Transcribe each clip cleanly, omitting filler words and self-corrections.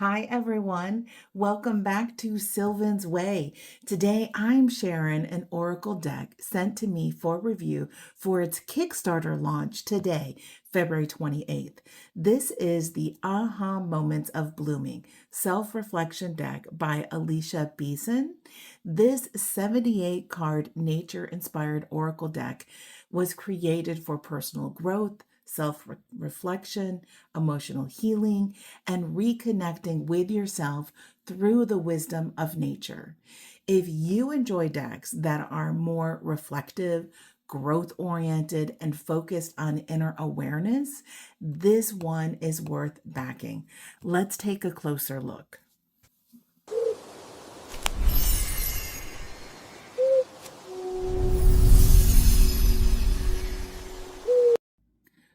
Hi, everyone. Welcome back to Sylvan's Way. Today, I'm sharing an Oracle deck sent to me for review for its Kickstarter launch today, February 28th. This is the Aha Moments of Blooming Self-Reflection deck by Alicia Beeson. This 78 card nature-inspired Oracle deck was created for personal growth, self-reflection, emotional healing, and reconnecting with yourself through the wisdom of nature. If you enjoy decks that are more reflective, growth oriented, and focused on inner awareness, this one is worth backing. Let's take a closer look.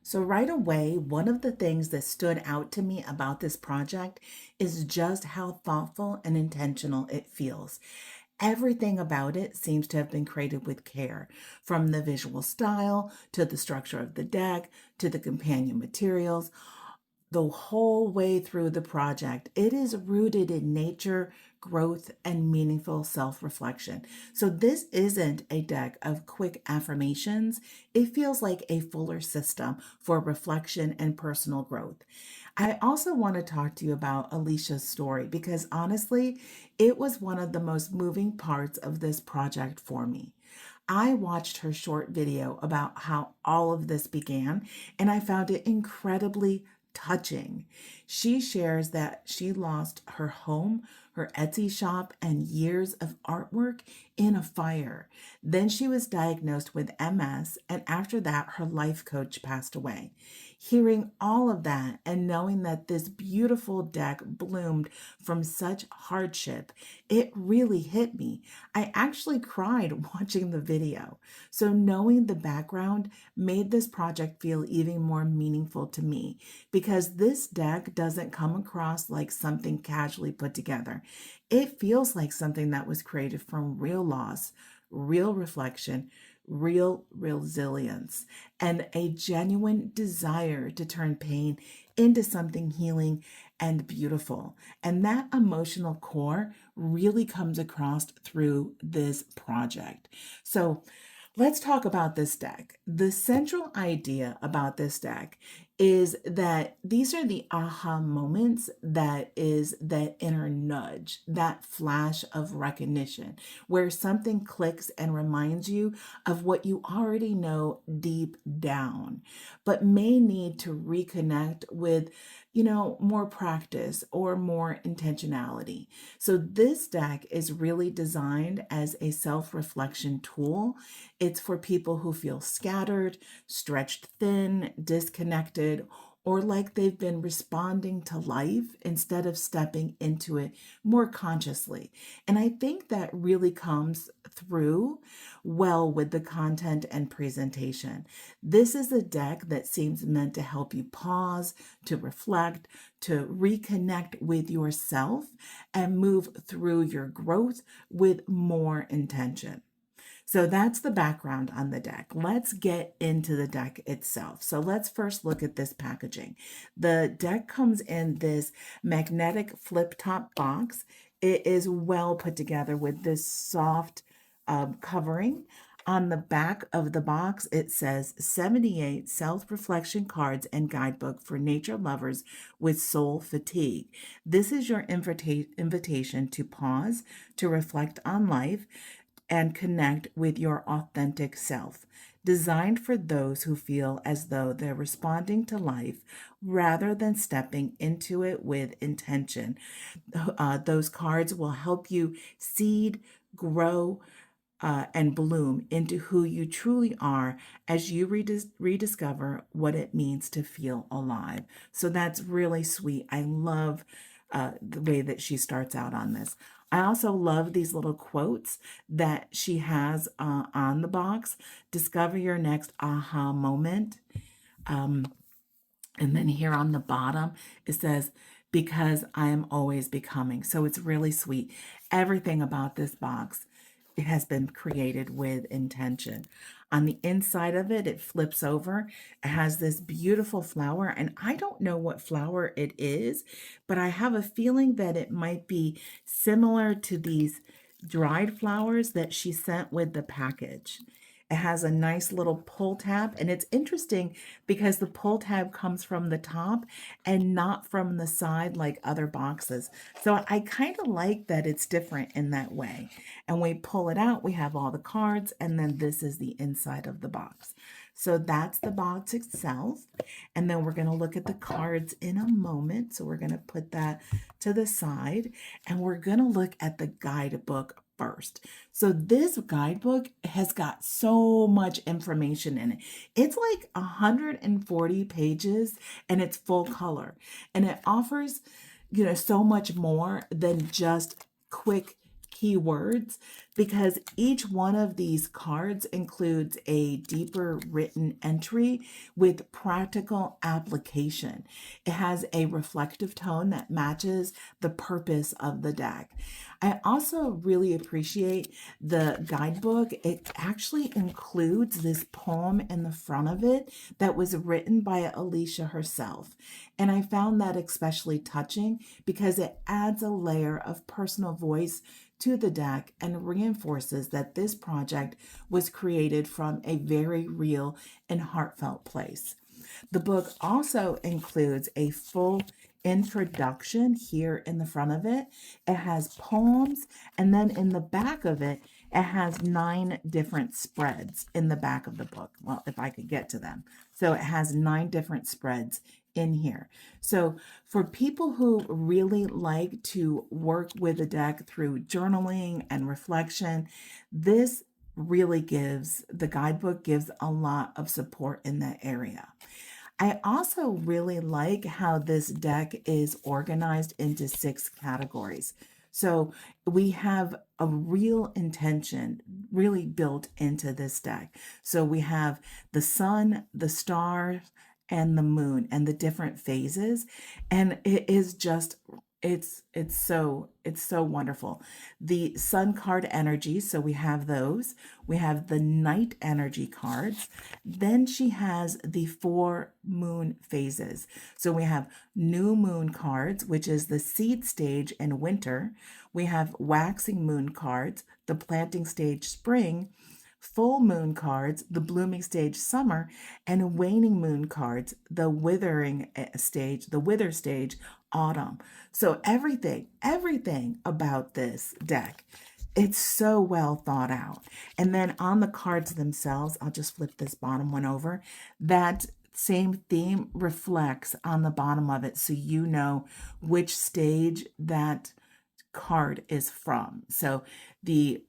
So right away, one of the things that stood out to me about this project is just how thoughtful and intentional it feels. Everything about it seems to have been created with care, from the visual style to the structure of the deck to the companion materials. The whole way through the project, it is rooted in nature, growth, and meaningful self reflection. So, this isn't a deck of quick affirmations. It feels like a fuller system for reflection and personal growth. I also want to talk to you about Alicia's story because honestly, it was one of the most moving parts of this project for me. I watched her short video about how all of this began, and I found it incredibly touching. She shares that she lost her home, her Etsy shop, and years of artwork in a fire. Then she was diagnosed with MS, and after that, her life coach passed away. Hearing all of that and knowing that this beautiful deck bloomed from such hardship, it really hit me. I actually cried watching the video. So, knowing the background made this project feel even more meaningful to me because this deck doesn't come across like something casually put together. It feels like something that was created from real loss, real reflection, real resilience, and a genuine desire to turn pain into something healing and beautiful. And that emotional core really comes across through this project. So, let's talk about this deck. The central idea about this deck is that these are the aha moments, that is that inner nudge, that flash of recognition where something clicks and reminds you of what you already know deep down, but may need to reconnect with, more practice or more intentionality. So this deck is really designed as a self-reflection tool. It's for people who feel scattered, stretched thin, disconnected, or like they've been responding to life instead of stepping into it more consciously. And I think that really comes through well with the content and presentation. This is a deck that seems meant to help you pause, to reflect, to reconnect with yourself, and move through your growth with more intention. So that's the background on the deck. Let's get into the deck itself. So let's first look at this packaging. The deck comes in this magnetic flip top box. It is well put together with this soft covering. On the back of the box, it says 78 self-reflection cards and guidebook for nature lovers with soul fatigue. This is your invitation to pause, to reflect on life, and connect with your authentic self. Designed for those who feel as though they're responding to life rather than stepping into it with intention. Those cards will help you seed, grow, and bloom into who you truly are as you rediscover what it means to feel alive. So that's really sweet. I love the way that she starts out on this. I also love these little quotes that she has on the box. Discover your next aha moment. And then here on the bottom, it says, because I am always becoming. So it's really sweet. Everything about this box it has been created with intention. On the inside of it, it flips over. It has this beautiful flower, and I don't know what flower it is, but I have a feeling that it might be similar to these dried flowers that she sent with the package. It has a nice little pull tab, and it's interesting because the pull tab comes from the top and not from the side like other boxes. So I kind of like that it's different in that way. And we pull it out, we have all the cards, and then this is the inside of the box. So that's the box itself. And then we're going to look at the cards in a moment. So we're going to put that to the side, and we're going to look at the guidebook first. So this guidebook has got so much information in it. It's like 140 pages and it's full color. And it offers, so much more than just quick keywords, because each one of these cards includes a deeper written entry with practical application. It has a reflective tone that matches the purpose of the deck. I also really appreciate the guidebook. It actually includes this poem in the front of it that was written by Alicia herself. And I found that especially touching because it adds a layer of personal voice to the deck and reinforces that this project was created from a very real and heartfelt place. The book also includes a full introduction here in the front of it. It has poems, and then in the back of it, it has 9 different spreads in the back of the book. Well, if I could get to them. So it has 9 different spreads in here. So for people who really like to work with the deck through journaling and reflection, this really the guidebook gives a lot of support in that area. I also really like how this deck is organized into 6 categories. So we have a real intention really built into this deck. So we have the sun, the stars, and the moon and the different phases. And it is just it's so wonderful. The sun card energy, so we have those. We have the night energy cards. Then she has the 4 moon phases. So we have new moon cards, which is the seed stage in winter. We have waxing moon cards, the planting stage spring, full moon cards, the blooming stage summer, and waning moon cards, the withering stage, the wither stage autumn. So everything about this deck, it's so well thought out. And then on the cards themselves, I'll just flip this bottom one over. That same theme reflects on the bottom of it, so you know which stage that card is from. So the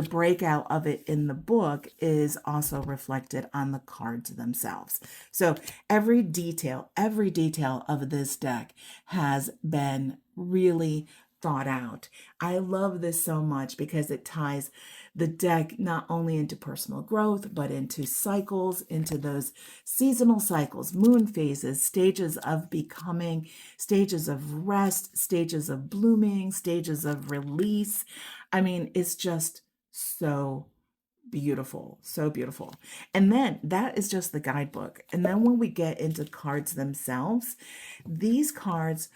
breakout of it in the book is also reflected on the cards themselves. So every detail of this deck has been really thought out. I love this so much because it ties the deck not only into personal growth, but into cycles, into those seasonal cycles, moon phases, stages of becoming, stages of rest, stages of blooming, stages of release. I mean, it's just so beautiful, so beautiful. And then that is just the guidebook. And then when we get into cards themselves, these cards,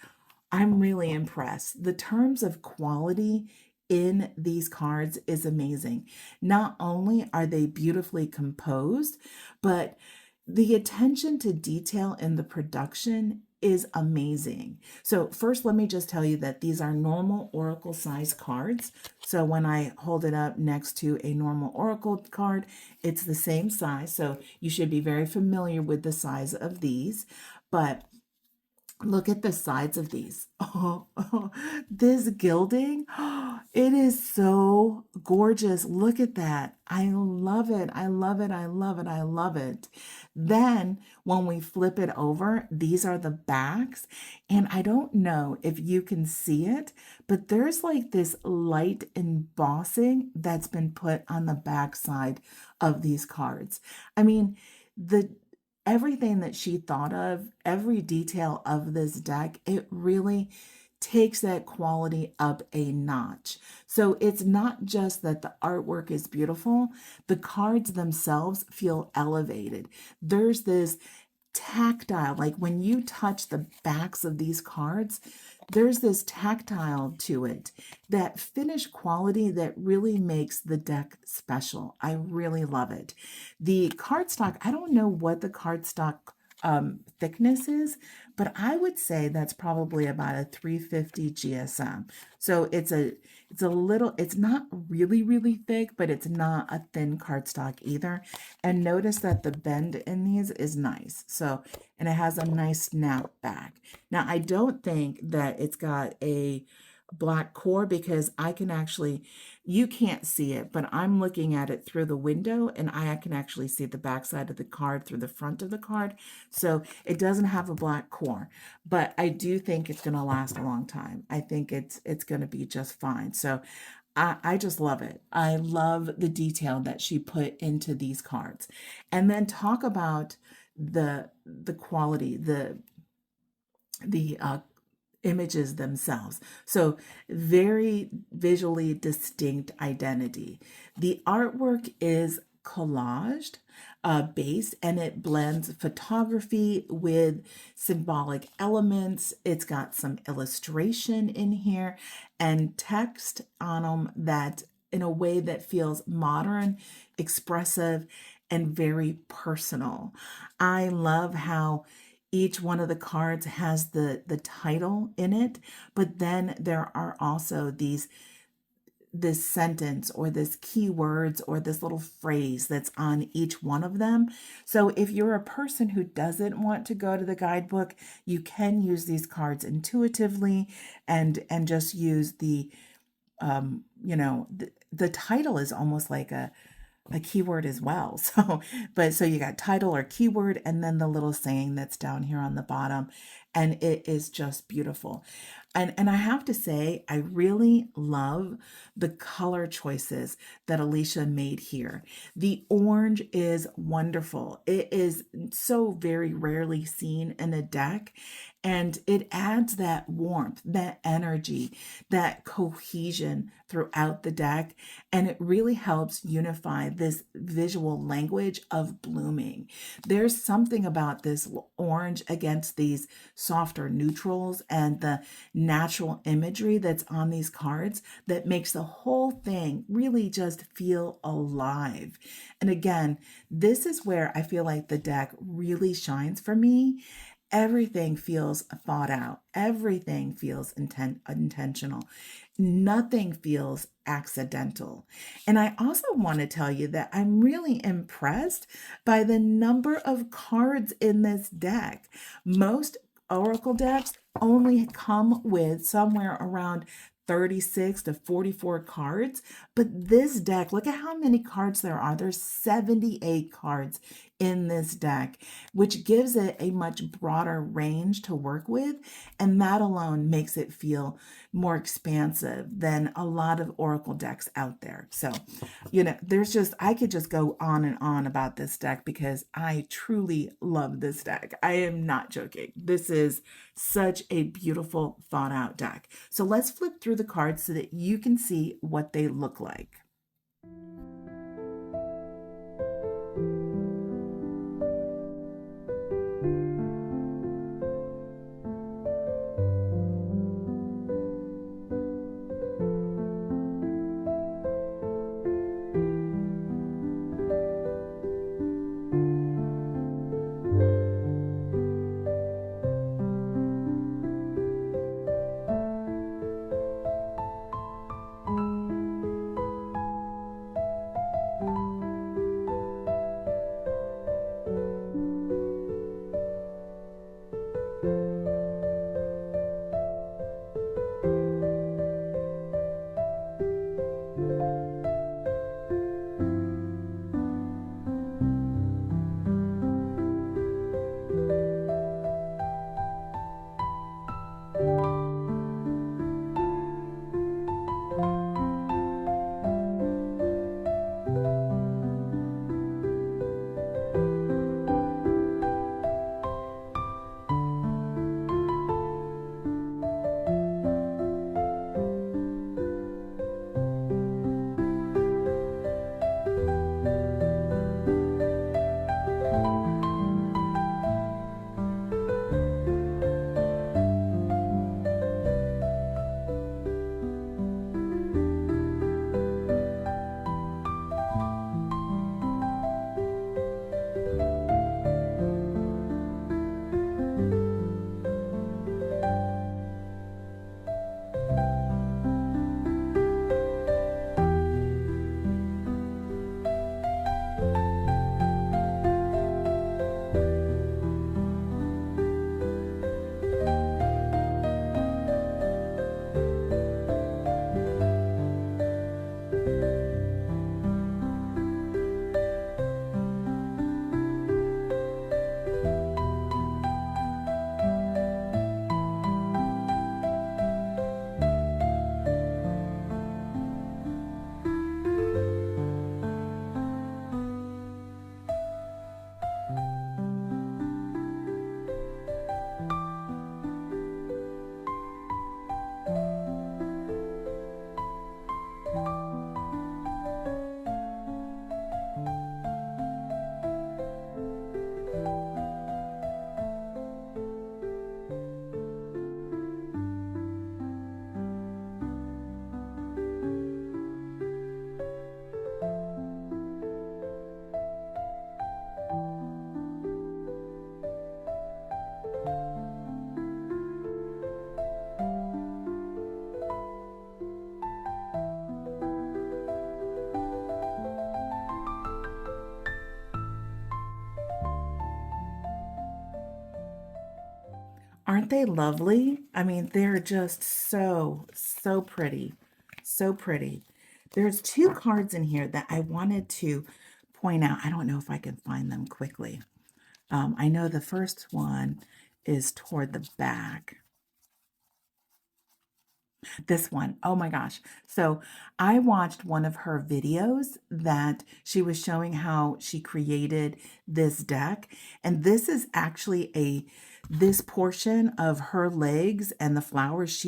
I'm really impressed. The terms of quality in these cards is amazing. Not only are they beautifully composed, but the attention to detail in the production is amazing. So first, let me just tell you that these are normal oracle size cards. So when I hold it up next to a normal oracle card, it's the same size. So you should be very familiar with the size of these. But look at the sides of these. Oh, this gilding, it is so gorgeous. Look at that. I love it. I love it. I love it. I love it. Then when we flip it over, these are the backs. And I don't know if you can see it, but there's like this light embossing that's been put on the back side of these cards. I mean, everything that she thought of, every detail of this deck, it really takes that quality up a notch. So it's not just that the artwork is beautiful, the cards themselves feel elevated. There's this tactile, like when you touch the backs of these cards, there's this tactile to it, that finished quality that really makes the deck special. I really love it. The cardstock, I don't know what the cardstock thickness is, but I would say that's probably about a 350 GSM. So it's a little, it's not really thick, but it's not a thin cardstock either. And notice that the bend in these is nice. So, and it has a nice snap back. Now, I don't think that it's got a black core because I can actually, you can't see it, but I'm looking at it through the window and I can actually see the back side of the card through the front of the card. So it doesn't have a black core, but I do think it's going to last a long time. I think it's going to be just fine. So I just love it. I love the detail that she put into these cards. And then talk about the quality, the images themselves. So very visually distinct identity. The artwork is collaged based, and it blends photography with symbolic elements. It's got some illustration in here and text on them that in a way that feels modern, expressive, and very personal. I love how each one of the cards has the title in it, but then there are also this sentence or this keywords or this little phrase that's on each one of them. So if you're a person who doesn't want to go to the guidebook, you can use these cards intuitively and just use the the title is almost like a keyword as well. So you got title or keyword and then the little saying that's down here on the bottom, and it is just beautiful. And I have to say, I really love the color choices that Alicia made here. The orange is wonderful. It is so very rarely seen in a deck, and it adds that warmth, that energy, that cohesion throughout the deck, and it really helps unify this visual language of blooming. There's something about this orange against these softer neutrals and the natural imagery that's on these cards that makes the whole thing really just feel alive. And again, this is where I feel like the deck really shines for me. Everything feels thought out. Everything feels intentional. Nothing feels accidental. And I also want to tell you that I'm really impressed by the number of cards in this deck. Most Oracle decks only come with somewhere around 36 to 44 cards, but this deck, look at how many cards there are. There's 78 cards in this deck, which gives it a much broader range to work with, and that alone makes it feel more expansive than a lot of Oracle decks out there. So, I could just go on and on about this deck because I truly love this deck. I am not joking. This is such a beautiful, thought out deck. So let's flip through the cards so that you can see what they look like. Aren't they lovely? I mean, they're just so, so pretty. So pretty. There's two cards in here that I wanted to point out. I don't know if I can find them quickly. I know the first one is toward the back. This one, oh my gosh. So I watched one of her videos that she was showing how she created this deck. And this is actually this portion of her legs and the flowers.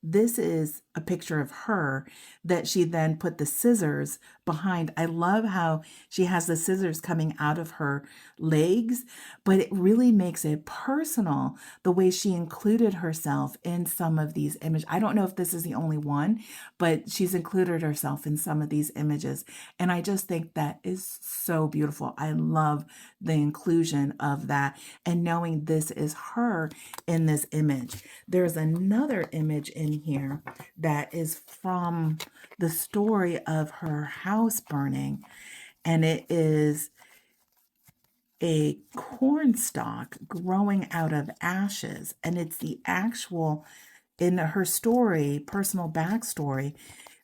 This is a picture of her that she then put the scissors behind. I love how she has the scissors coming out of her legs, but it really makes it personal the way she included herself in some of these images. I don't know if this is the only one, but she's included herself in some of these images. And I just think that is so beautiful. I love the inclusion of that and knowing this is her in this image. There's another image in here that is from the story of her house burning, and it is a corn stalk growing out of ashes, and it's the actual, in her story, personal backstory,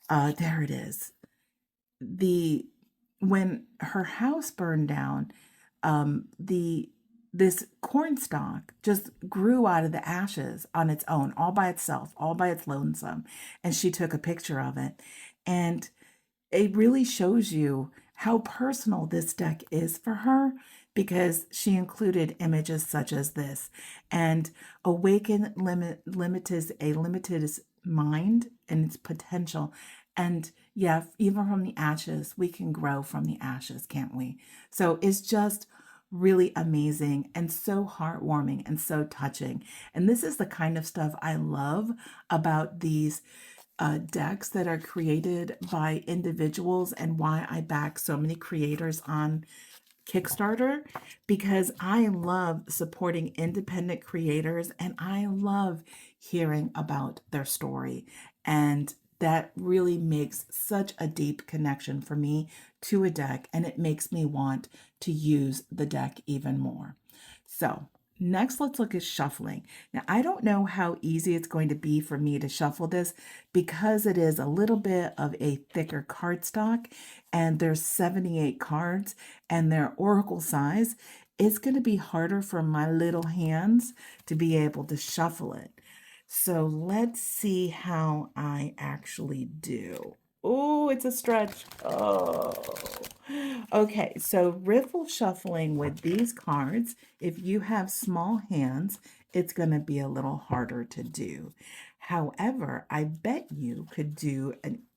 there it is. When her house burned down, this corn stalk just grew out of the ashes on its own, all by itself, all by its lonesome, and she took a picture of it, and it really shows you how personal this deck is for her, because she included images such as this. And awaken limited a limited mind and its potential. And yeah, even from the ashes, we can grow from the ashes, can't we? So it's just really amazing and so heartwarming and so touching. And this is the kind of stuff I love about these decks that are created by individuals, and why I back so many creators on Kickstarter, because I love supporting independent creators and I love hearing about their story. And that really makes such a deep connection for me to a deck, and it makes me want to use the deck even more. So next, let's look at shuffling. Now, I don't know how easy it's going to be for me to shuffle this because it is a little bit of a thicker cardstock, and there's 78 cards and they're oracle size. It's going to be harder for my little hands to be able to shuffle it. So let's see how I actually do. Oh, it's a stretch. Oh. Okay, so riffle shuffling with these cards, if you have small hands, it's going to be a little harder to do. However, I bet you could do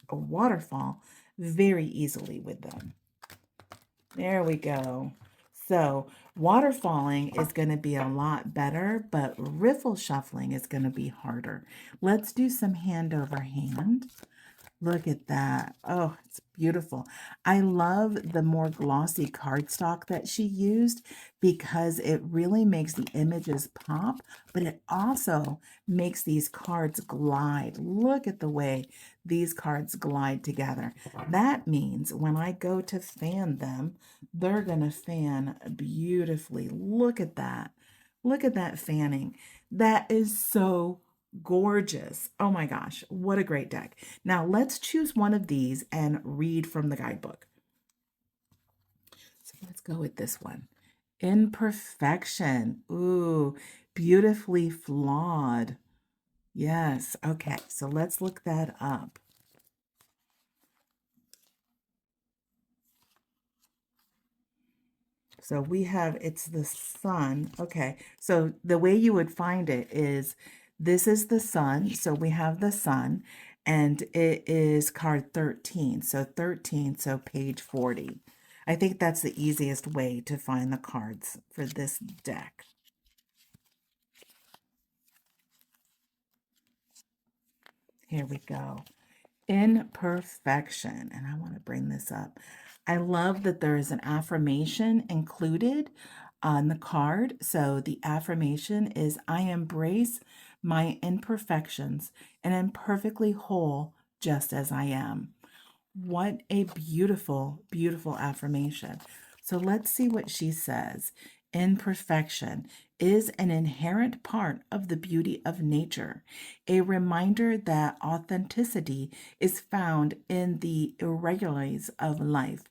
a waterfall very easily with them. There we go. So waterfalling is going to be a lot better, but riffle shuffling is going to be harder. Let's do some hand over hand. Look at that. Oh, it's beautiful. I love the more glossy cardstock that she used because it really makes the images pop, but it also makes these cards glide. Look at the way these cards glide together. That means when I go to fan them, they're going to fan beautifully. Look at that. Look at that fanning. That is so gorgeous. Oh my gosh, what a great deck. Now let's choose one of these and read from the guidebook. So let's go with this one. Imperfection. Ooh, beautifully flawed. Yes, okay, so let's look that up. So we have, it's the sun. Okay, so the way you would find it is, this is the sun. So we have the sun, and it is card 13. So 13, so page 40. I think that's the easiest way to find the cards for this deck. Here we go. Imperfection. And I want to bring this up. I love that there is an affirmation included on the card. So the affirmation is, I embrace my imperfections and am perfectly whole just as I am. What a beautiful, beautiful affirmation. So let's see what she says. Imperfection is an inherent part of the beauty of nature, a reminder that authenticity is found in the irregularities of life.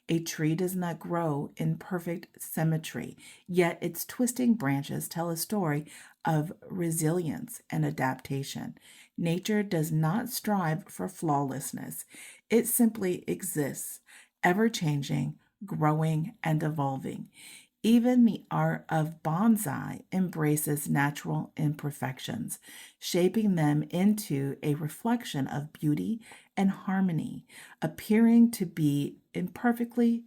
A tree does not grow in perfect symmetry, yet its twisting branches tell a story of resilience and adaptation. Nature does not strive for flawlessness, it simply exists, ever changing, growing, and evolving. Even the art of bonsai embraces natural imperfections, shaping them into a reflection of beauty and harmony, appearing to be perfectly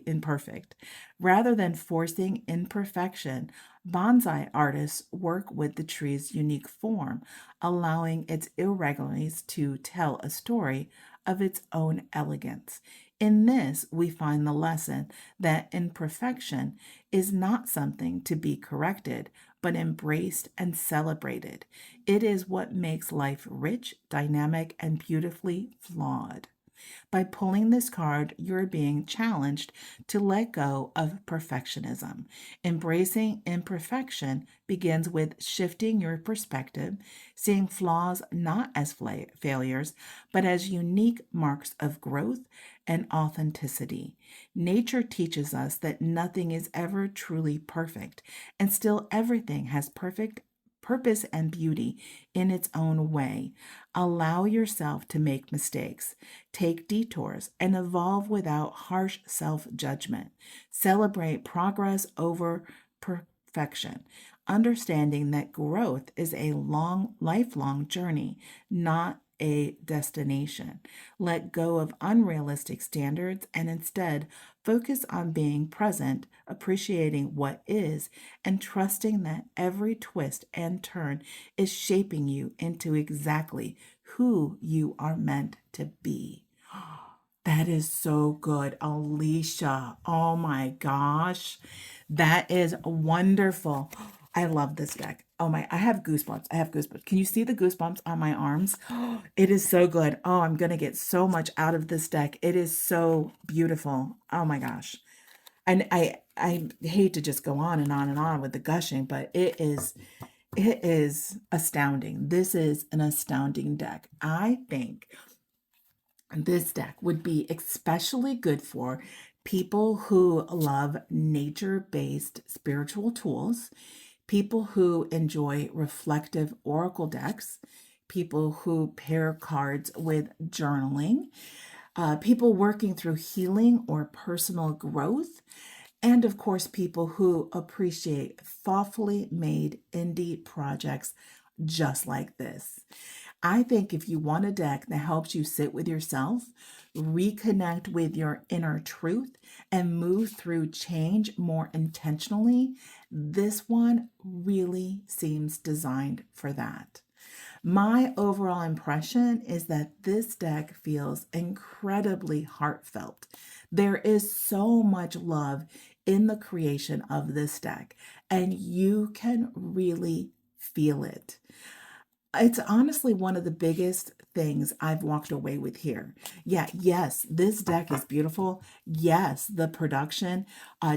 imperfect. Rather than forcing imperfection, bonsai artists work with the tree's unique form, allowing its irregularities to tell a story of its own elegance. In this, we find the lesson that imperfection is not something to be corrected, but embraced and celebrated. It is what makes life rich, dynamic, and beautifully flawed. By pulling this card, you're being challenged to let go of perfectionism. Embracing imperfection begins with shifting your perspective, seeing flaws not as failures, but as unique marks of growth and authenticity. Nature teaches us that nothing is ever truly perfect, and still everything has perfect purpose and beauty in its own way. Allow yourself to make mistakes, take detours, and evolve without harsh self judgment. Celebrate progress over perfection, understanding that growth is a lifelong journey, not a destination. Let go of unrealistic standards and instead focus on being present, appreciating what is, and trusting that every twist and turn is shaping you into exactly who you are meant to be. That is so good, Alicia. Oh my gosh. That is wonderful. I love this deck. Oh my, I have goosebumps. I have goosebumps. Can you see the goosebumps on my arms? It is so good. Oh, I'm going to get so much out of this deck. It is so beautiful. Oh my gosh. And I hate to just go on and on and on with the gushing, but it is astounding. This is an astounding deck. I think this deck would be especially good for people who love nature-based spiritual tools, people who enjoy reflective oracle decks, people who pair cards with journaling, people working through healing or personal growth, and of course, people who appreciate thoughtfully made indie projects just like this. I think if you want a deck that helps you sit with yourself, reconnect with your inner truth, and move through change more intentionally, this one really seems designed for that. My overall impression is that this deck feels incredibly heartfelt. There is so much love in the creation of this deck, and you can really feel it. It's honestly one of the biggest things I've walked away with here. Yeah, yes, this deck is beautiful. Yes, the production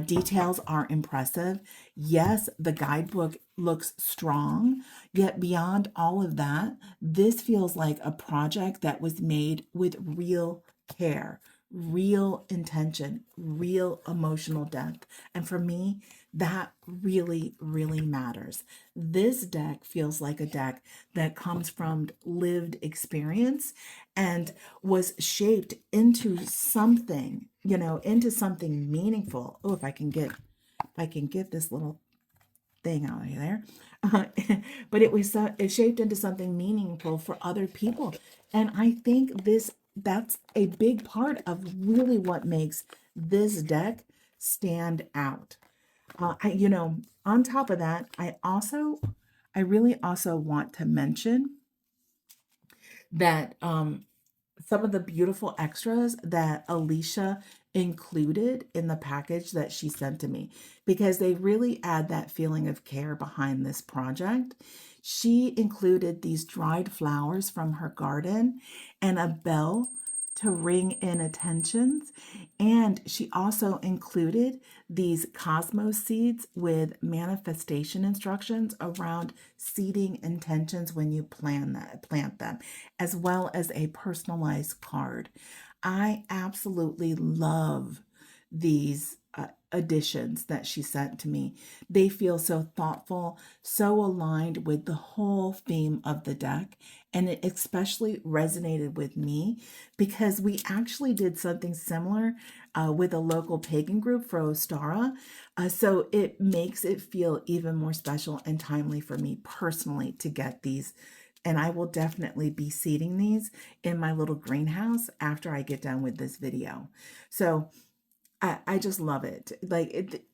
details are impressive. Yes, the guidebook looks strong. Yet beyond all of that, this feels like a project that was made with real care, real intention, real emotional depth. And for me, that really, really matters. This deck feels like a deck that comes from lived experience and was shaped into something, into something meaningful. Oh, if I can get this little thing out of there. Uh, but it shaped into something meaningful for other people. And I think that's a big part of really what makes this deck stand out. On top of that, I really also want to mention that some of the beautiful extras that Alicia included in the package that she sent to me, because they really add that feeling of care behind this project. She included these dried flowers from her garden and a bell to ring in attentions. And she also included these cosmos seeds with manifestation instructions around seeding intentions when you plant them, as well as a personalized card. I absolutely love these additions that she sent to me. They feel so thoughtful, so aligned with the whole theme of the deck, and it especially resonated with me because we actually did something similar with a local pagan group for Ostara. So it makes it feel even more special and timely for me personally to get these. And I will definitely be seeding these in my little greenhouse after I get done with this video. So I just love it.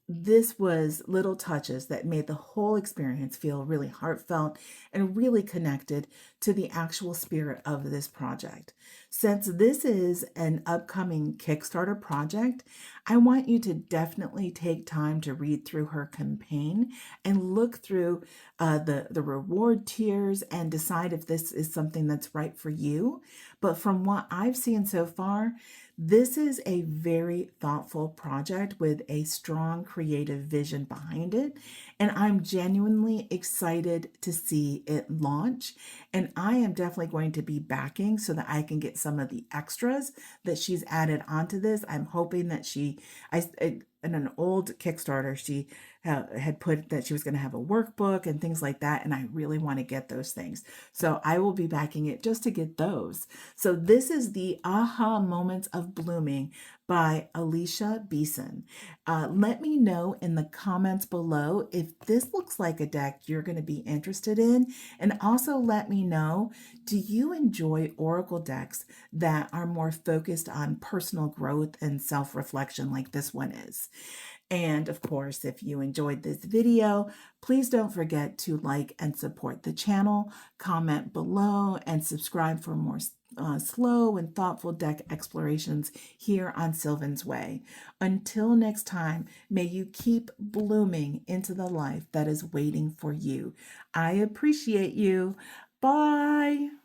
This was little touches that made the whole experience feel really heartfelt and really connected to the actual spirit of this project. Since this is an upcoming Kickstarter project, I want you to definitely take time to read through her campaign and look through the reward tiers and decide if this is something that's right for you. But from what I've seen so far, this is a very thoughtful project with a strong creative vision behind it, and I'm genuinely excited to see it launch. And I am definitely going to be backing so that I can get some of the extras that she's added onto this. I'm hoping that in an old Kickstarter, she had put that she was going to have a workbook and things like that, and I really want to get those things. So I will be backing it just to get those. So this is the Aha Moments of Blooming by Alicia Beeson. Let me know in the comments below if this looks like a deck you're going to be interested in, and also let me know, do you enjoy Oracle decks that are more focused on personal growth and self-reflection like this one is? And of course, if you enjoyed this video, please don't forget to like and support the channel, comment below, and subscribe for more slow and thoughtful deck explorations here on Sylvan's Way. Until next time, may you keep blooming into the life that is waiting for you. I appreciate you. Bye.